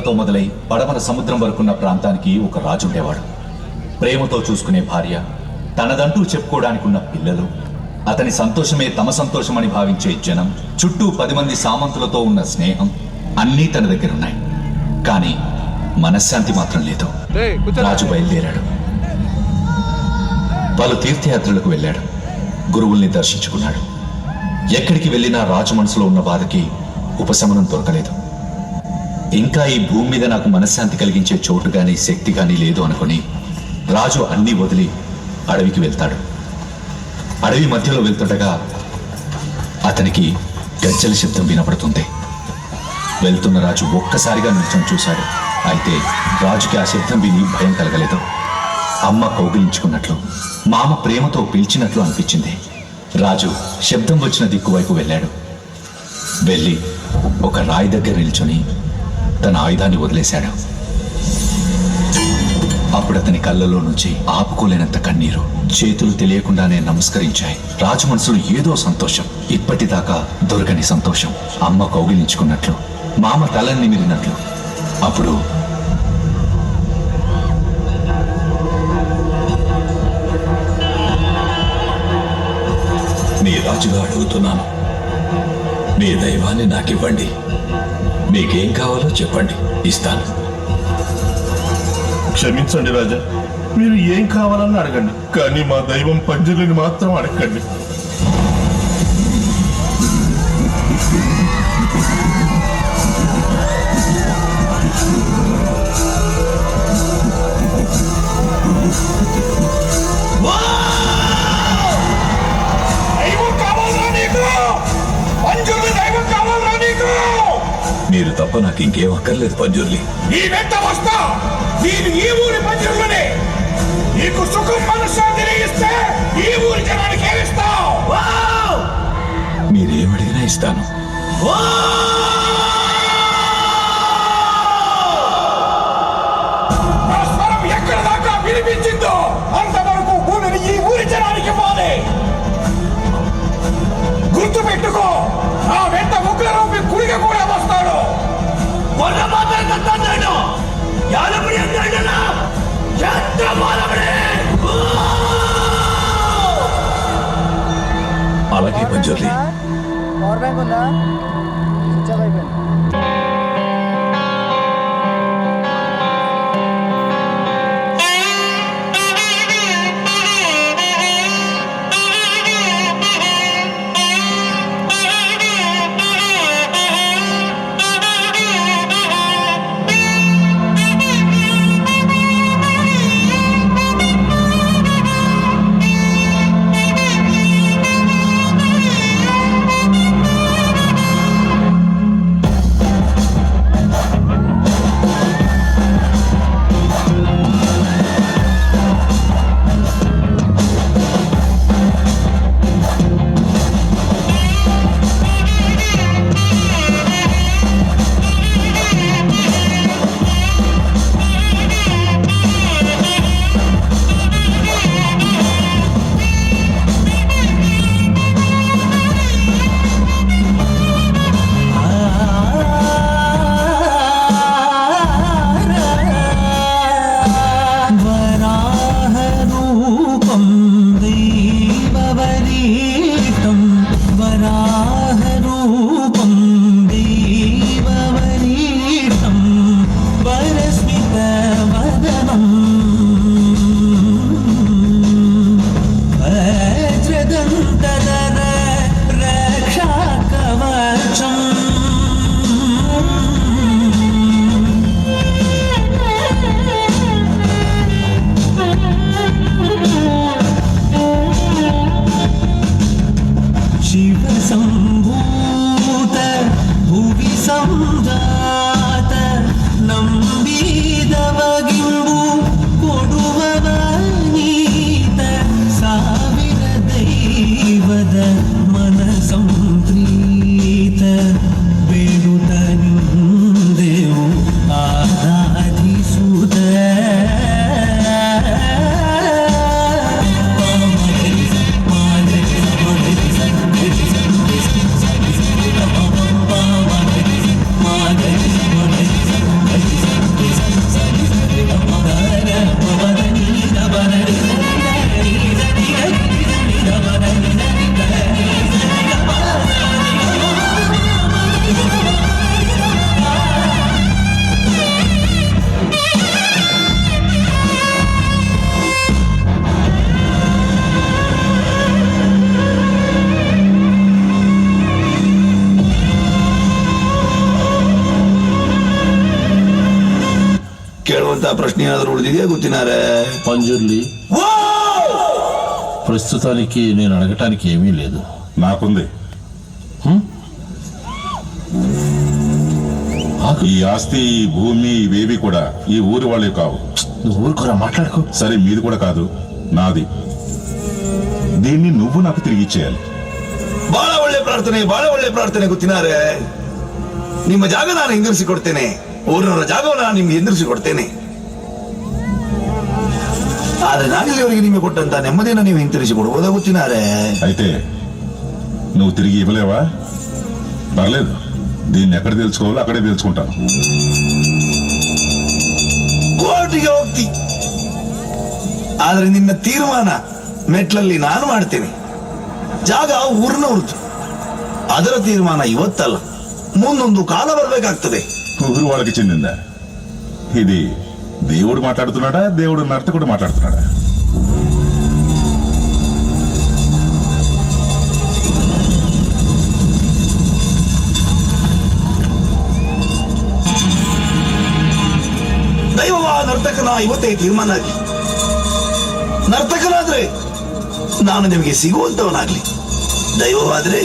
తో మొదలై పడమర సముద్రం వరకున్న ప్రాంతానికి ఒక రాజు ఉండేవాడు. ప్రేమతో చూసుకునే భార్య, తనదంటూ చెప్పుకోవడానికి ఉన్న పిల్లలు, అతని సంతోషమే తమ సంతోషమని భావించే జనం, చుట్టూ 10 మంది సామంతులతో ఉన్న స్నేహం అన్నీ తన దగ్గర ఉన్నాయి. కానీ మనశ్శాంతి మాత్రం లేదు. రాజు బయలుదేరాడు. పలు తీర్థయాత్రలకు వెళ్ళాడు. గురువుల్ని దర్శించుకున్నాడు. ఎక్కడికి వెళ్ళినా రాజు మనసులో ఉన్న బాధకి ఉపశమనం దొరకలేదు. ఇంకా ఈ భూమి మీద నాకు మనశ్శాంతి కలిగించే చోటు గాని శక్తి గాని లేదు అనుకుని రాజు అన్నీ వదిలి అడవికి వెళ్తాడు. అడవి మధ్యలో వెళ్తుండగా అతనికి గజ్జల శబ్దం వినపడుతుంది. వెళ్తున్న రాజు ఒక్కసారిగా నిల్చొని చూశాడు. అయితే రాజుకి ఆ శబ్దం విని భయం కలగలేదు. అమ్మ కౌగిలించుకున్నట్లు, మామ ప్రేమతో పిలిచినట్లు అనిపించింది. రాజు శబ్దం వచ్చిన దిక్కు వైపు వెళ్ళాడు. వెళ్ళి ఒక రాయి దగ్గర నిల్చొని తన ఆయుధాన్ని వదిలేశాడు. అప్పుడు అతని కళ్ళలో నుంచి ఆపుకోలేనంత కన్నీరు, చేతులు తెలియకుండానే నమస్కరించాయి. రాజు మనసులో ఏదో సంతోషం, ఇప్పటిదాకా దొరకని సంతోషం. అమ్మ కౌగిలించుకున్నట్లు, మామ తలని నిమిరినట్లు. అప్పుడు మీ రాజుగా అడుగుతున్నాను, మీ దైవాన్ని నాకివ్వండి. మీకేం కావాలో చెప్పండి, ఇస్తాను. క్షమించండి రాజా, మీరు ఏం కావాలని అడగండి, కానీ మా దైవం పంజరుని మాత్రం అడగండి. మీరు తప్ప నాకు ఇంకేం అక్కర్లేదు పంజుర్లి. నీ వెంట వస్తా. నేను ఈ ఊరి పంజరులనే. నీకు సుఖం మనశ్శాంతిని ఇస్తే ఈ ఊరి జనానికి ఏమిస్తావు? మీరేమడిగినా ఇస్తాను. నా స్వరం ఎక్కడ దాకా వినిపించిందో అంతవరకు భూమిని ఈ ఊరి జనానికి ఇవ్వాలి. గుర్తు పెట్టుకో, నా వెంట ఉగ్రరూపి గుడిగ కూడా వస్తాడు. అలాగే పంజుర్లి. పవర్ బ్యాంక్ ఉందా? స్విచ్ ఆఫ్ అయిపోయింది. ಕೇಳುವಂತ ಪ್ರಶ್ನೆ ಏನಾದರೂ ಉಳಿದಿದೆಯಾ ಗೊತ್ತಿನಾರೆ? పంజుర్లి ప్రస్తుతానికి నేను అడగటానికి ఏమీ లేదు. నాకుంది. ఈ ఆస్తి, ఈ భూమి, ఇవేవి కూడా ఈ ఊరి వాళ్ళే కావు. నువ్వు ఊరుకోరా, మాట్లాడుకో. సరే, మీది కూడా కాదు, నాది. దీన్ని నువ్వు నాకు తిరిగి ఇచ్చేయాలి. ಬಹಳ ಒಳ್ಳೆ ಪ್ರಾರ್ಥನೆ ಗೊತ್ತಿನಾರೆ. ನಿಮ್ಮ ಜಾಗ ನಾನು ಹಿಂದಿರಿಸಿ ಕೊಡ್ತೇನೆ, ಊರಿನವರ ಜಾಗವನ್ನು ನಾನು ನಿಮ್ಗೆ ಹಿಂದಿರಿಸಿ ಕೊಡ್ತೇನೆ. ಆದ್ರೆ ನಾನಿಲ್ಲಿವರೆಗೆ ನಿಮಗೆ ಕೊಟ್ಟಂತ ನೆಮ್ಮದಿಯನ್ನು ನೀವು ಹಿಂತಿರಿಸಿ ಕೊಡುವುದಾ ಗೊತ್ತಿನಾರೆ? అయితే నువ్వు తిరిగి ఇవ్వలేవా? పర్లేదు, దీన్ని ఎక్కడ తెలుసుకోవాలో అక్కడే తెలుసుకుంటాను. ಕೋರ್ಟಿಗೆ ಹೋಗ್ತಿ, ಆದ್ರೆ ನಿನ್ನ ತೀರ್ಮಾನ ಮೆಟ್ಲಲ್ಲಿ ನಾನು ಮಾಡ್ತೇನೆ. ಜಾಗ ಊರಿನವ್ರದ್ದು, ಅದರ ತೀರ್ಮಾನ ಇವತ್ತಲ್ಲ, ಮುಂದೊಂದು ಕಾಲ ಬರ್ಬೇಕಾಗ್ತದೆ. ఊరు వాళ్ళకి చెందిందా? ఇది దేవుడు మాట్లాడుతున్నాడా, దేవుడు నర్తకుడు మాట్లాడుతున్నాడా? ದೈವವ ನರ್ತಕನ ಇವತ್ತೇ ತೀರ್ಮಾನ ಆಗಲಿ. ನರ್ತಕನಾದ್ರೆ ನಾನು ನಿಮಗೆ ಸಿಗುವಂತವನಾಗ್ಲಿ, ದೈವವಾದ್ರೆ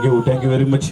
థ్యాంక్ యూ వెరీ మచ్.